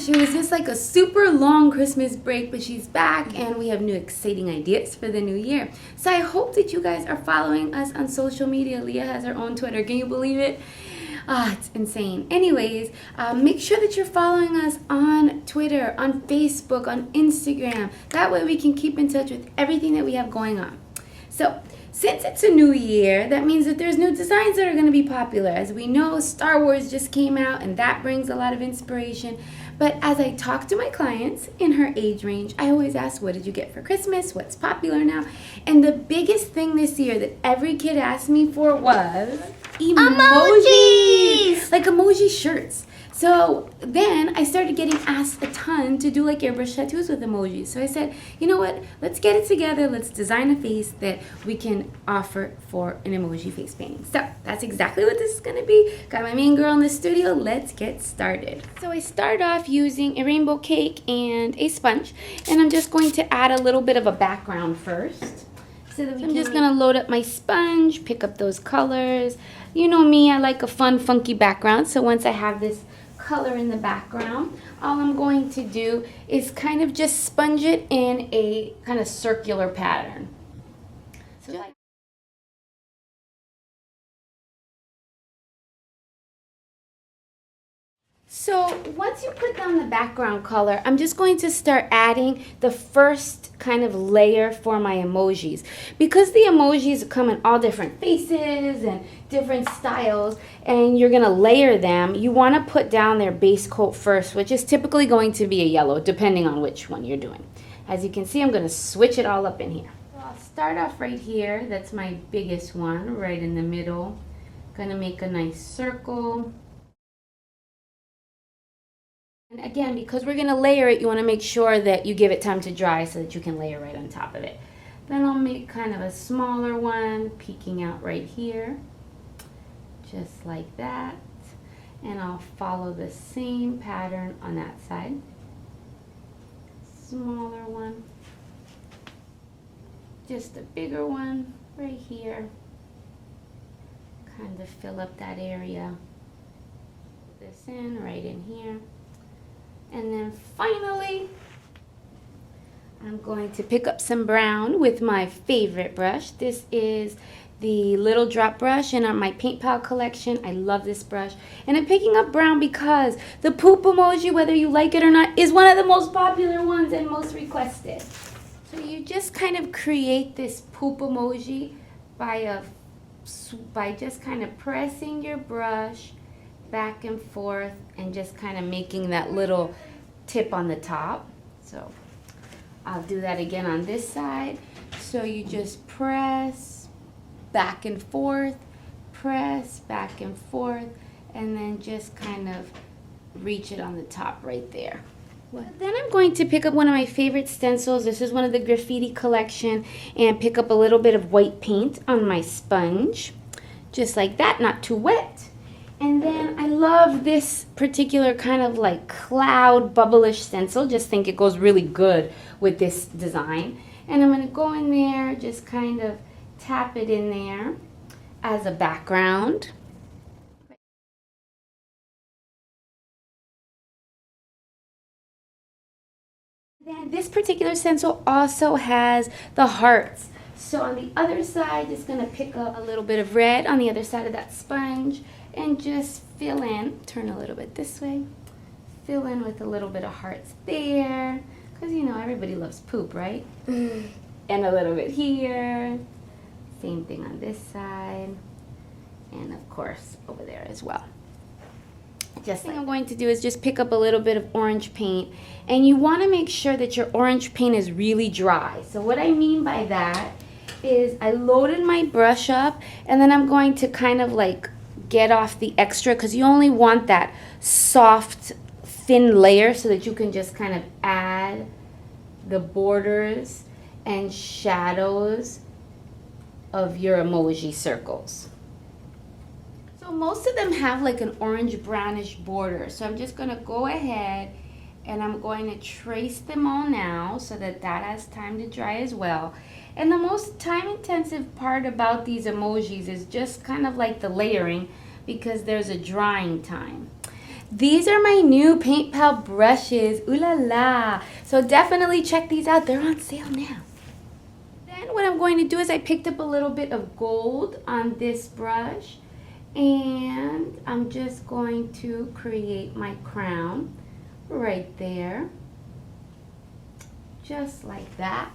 gosh, it was just like a super long Christmas break, but she's back and we have new exciting ideas for the new year. So I hope that you guys are following us on social media. Leah has her own Twitter. Can you believe it? It's insane. Anyways, make sure that you're following us on Twitter, on Facebook, on Instagram. That way we can keep in touch with everything that we have going on. So, since it's a new year, that means that there's new designs that are going to be popular. As we know, Star Wars just came out and that brings a lot of inspiration. But as I talk to my clients in her age range, I always ask, what did you get for Christmas? What's popular now? And the biggest thing this year that every kid asked me for was emojis! Like emoji shirts. So then I started getting asked a ton to do like airbrush tattoos with emojis. So I said, you know what, let's get it together. Let's design a face that we can offer for an emoji face painting. So that's exactly what this is going to be. Got my main girl in the studio. Let's get started. So I start off using a rainbow cake and a sponge. And I'm just going to add a little bit of a background first. So I'm just going to load up my sponge, pick up those colors. You know me, I like a fun, funky background. So once I have this color in the background, all I'm going to do is kind of just sponge it in a kind of circular pattern. So once you put down the background color, I'm just going to start adding the first kind of layer for my emojis. Because the emojis come in all different faces and different styles, and you're going to layer them, you want to put down their base coat first, which is typically going to be a yellow, depending on which one you're doing. As you can see, I'm going to switch it all up in here. So I'll start off right here. That's my biggest one, right in the middle. Going to make a nice circle. And again, because we're going to layer it, you want to make sure that you give it time to dry so that you can layer right on top of it. Then I'll make kind of a smaller one peeking out right here, just like that. And I'll follow the same pattern on that side. Smaller one. Just a bigger one right here. Kind of fill up that area. Put this in right in here. And then finally, I'm going to pick up some brown with my favorite brush. This is the Little Drop brush in my Paint Pal collection. I love this brush. And I'm picking up brown because the poop emoji, whether you like it or not, is one of the most popular ones and most requested. So you just kind of create this poop emoji by just kind of pressing your brush back and forth and just kind of making that little tip on the top. So I'll do that again on this side. So you just press back and forth, press back and forth, and then just kind of reach it on the top right there. Then I'm going to pick up one of my favorite stencils. This is one of the graffiti collection, and pick up a little bit of white paint on my sponge, just like that, not too wet. And then I love this particular kind of like cloud bubblish stencil. Just think it goes really good with this design. And I'm going to go in there, just kind of tap it in there as a background. Then this particular stencil also has the hearts. So on the other side, just going to pick up a little bit of red on the other side of that sponge. And just fill in, turn a little bit this way, fill in with a little bit of hearts there, because you know everybody loves poop, right? And a little bit here, same thing on this side, and of course over there as well. Just like I'm going to do is just pick up a little bit of orange paint, and you want to make sure that your orange paint is really dry. So what I mean by that is I loaded my brush up, and then I'm going to kind of like get off the extra, because you only want that soft thin layer so that you can just kind of add the borders and shadows of your emoji circles. So most of them have like an orange brownish border, so I'm just going to go ahead and I'm going to trace them all now so that that has time to dry as well. And the most time-intensive part about these emojis is just kind of like the layering, because there's a drying time. These are my new Paint Pal brushes. Ooh la la. So definitely check these out. They're on sale now. Then what I'm going to do is I picked up a little bit of gold on this brush. And I'm just going to create my crown right there. Just like that.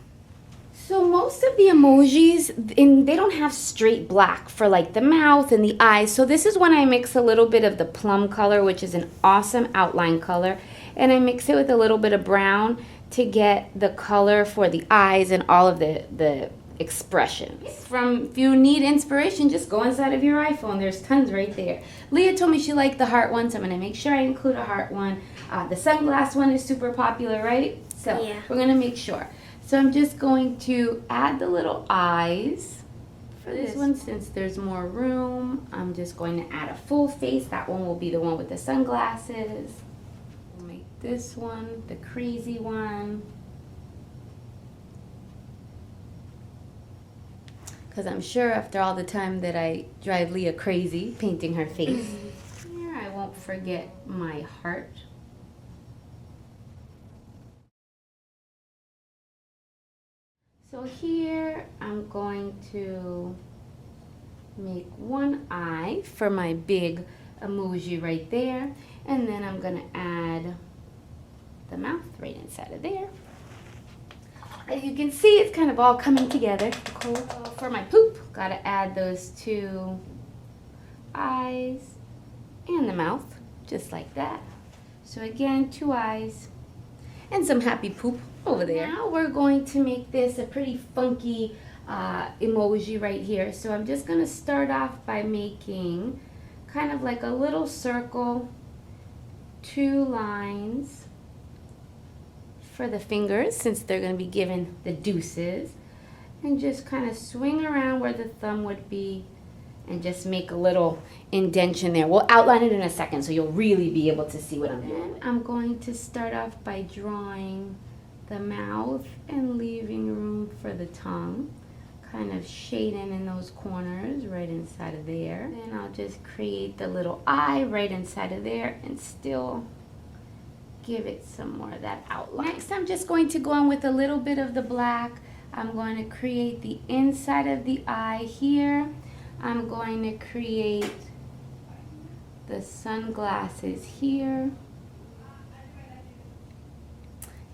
So most of the emojis, they don't have straight black for like the mouth and the eyes. So this is when I mix a little bit of the plum color, which is an awesome outline color. And I mix it with a little bit of brown to get the color for the eyes and all of the expression. If you need inspiration, just go inside of your iPhone. There's tons right there. Leah told me she liked the heart one, so I'm going to make sure I include a heart one. The sunglass one is super popular, right? So yeah. We're going to make sure. So I'm just going to add the little eyes. For this one, since there's more room, I'm just going to add a full face. That one will be the one with the sunglasses. We'll make this one the crazy one. Because I'm sure after all the time that I drive Leah crazy painting her face. Here, I won't forget my heart. So here I'm going to make one eye for my big emoji right there. And then I'm going to add the mouth right inside of there. As you can see, it's kind of all coming together. Cool. For my poop, got to add those two eyes and the mouth, just like that. So again, two eyes and some happy poop over there. Now we're going to make this a pretty funky emoji right here. So I'm just going to start off by making kind of like a little circle, two lines for the fingers, since they're going to be given the deuces, and just kind of swing around where the thumb would be and just make a little indentation there. We'll outline it in a second so you'll really be able to see what I'm doing. I'm going to start off by drawing the mouth and leaving room for the tongue, kind of shading in those corners right inside of there. Then I'll just create the little eye right inside of there and still give it some more of that outline. Next, I'm just going to go on with a little bit of the black. I'm going to create the inside of the eye here. I'm going to create the sunglasses here.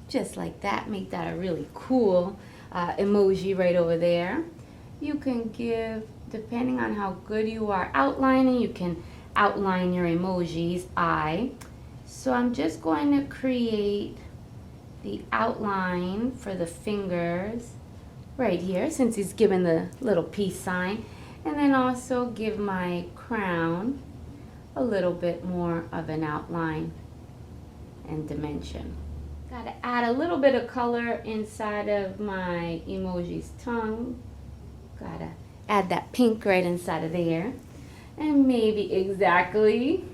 Just like that, make that a really cool emoji right over there. You can give, depending on how good you are outlining, you can outline your emoji's eye. So I'm just going to create the outline for the fingers right here, since he's given the little peace sign. And then also give my crown a little bit more of an outline and dimension. Got to add a little bit of color inside of my emoji's tongue. Got to add that pink right inside of there. And maybe exactly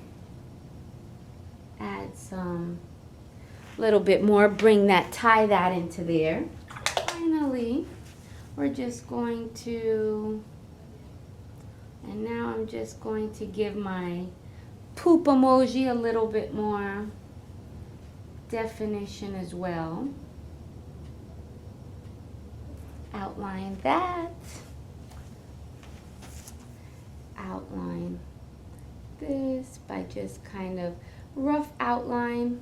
add some little bit more, tie that into there. Finally, we're just going to, and now I'm just going to give my poop emoji a little bit more definition as well. Outline that. Outline this by just kind of rough outline.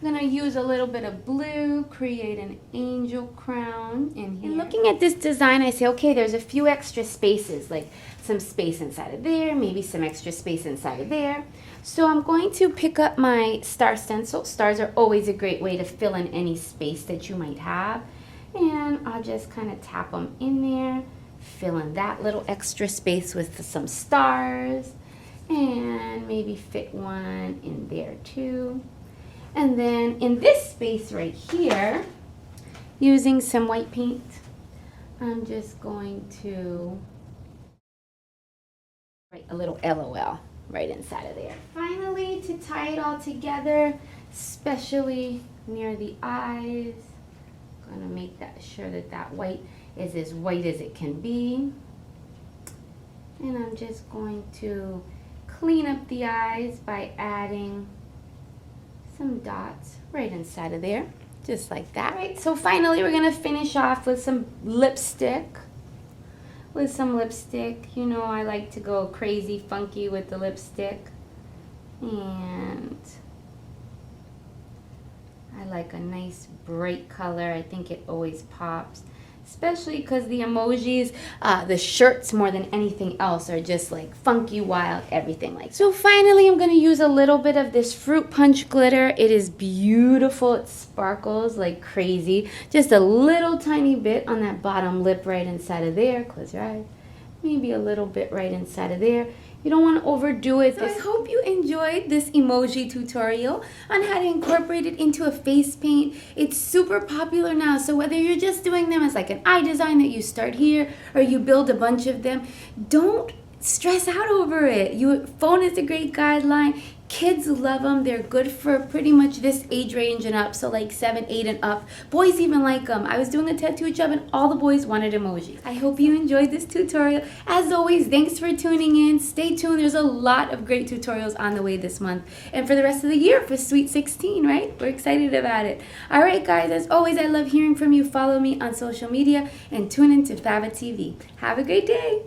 I'm going to use a little bit of blue, create an angel crown in here. And looking at this design, I say, okay, there's a few extra spaces, like some space inside of there, maybe some extra space inside of there. So I'm going to pick up my star stencil. Stars are always a great way to fill in any space that you might have. And I'll just kind of tap them in there, fill in that little extra space with some stars, and maybe fit one in there too. And then in this space right here, using some white paint, I'm just going to write a little LOL right inside of there. Finally, to tie it all together, especially near the eyes, I'm going to make sure that that white is as white as it can be. And I'm just going to clean up the eyes by adding some dots right inside of there, just like that. Right, so finally we're gonna finish off with some lipstick. You know, I like to go crazy funky with the lipstick. And I like a nice bright color. I think it always pops. Especially because the emojis, the shirts more than anything else are just like funky, wild, everything like that. So finally I'm going to use a little bit of this fruit punch glitter. It is beautiful. It sparkles like crazy. Just a little tiny bit on that bottom lip right inside of there. Close your eyes. Maybe a little bit right inside of there. You don't want to overdo it. So I hope you enjoyed this emoji tutorial on how to incorporate it into a face paint. It's super popular now, so whether you're just doing them as like an eye design that you start here or you build a bunch of them, don't stress out over it. Phone is a great guideline. Kids love them. They're good for pretty much this age range and up, so like 7, 8 and up. Boys even like them. I was doing a tattoo job and all the boys wanted emojis. I hope you enjoyed this tutorial. As always, thanks for tuning in. Stay tuned. There's a lot of great tutorials on the way this month and for the rest of the year for Sweet 16, right? We're excited about it. All right, guys, as always, I love hearing from you. Follow me on social media and tune into Fava TV. Have a great day.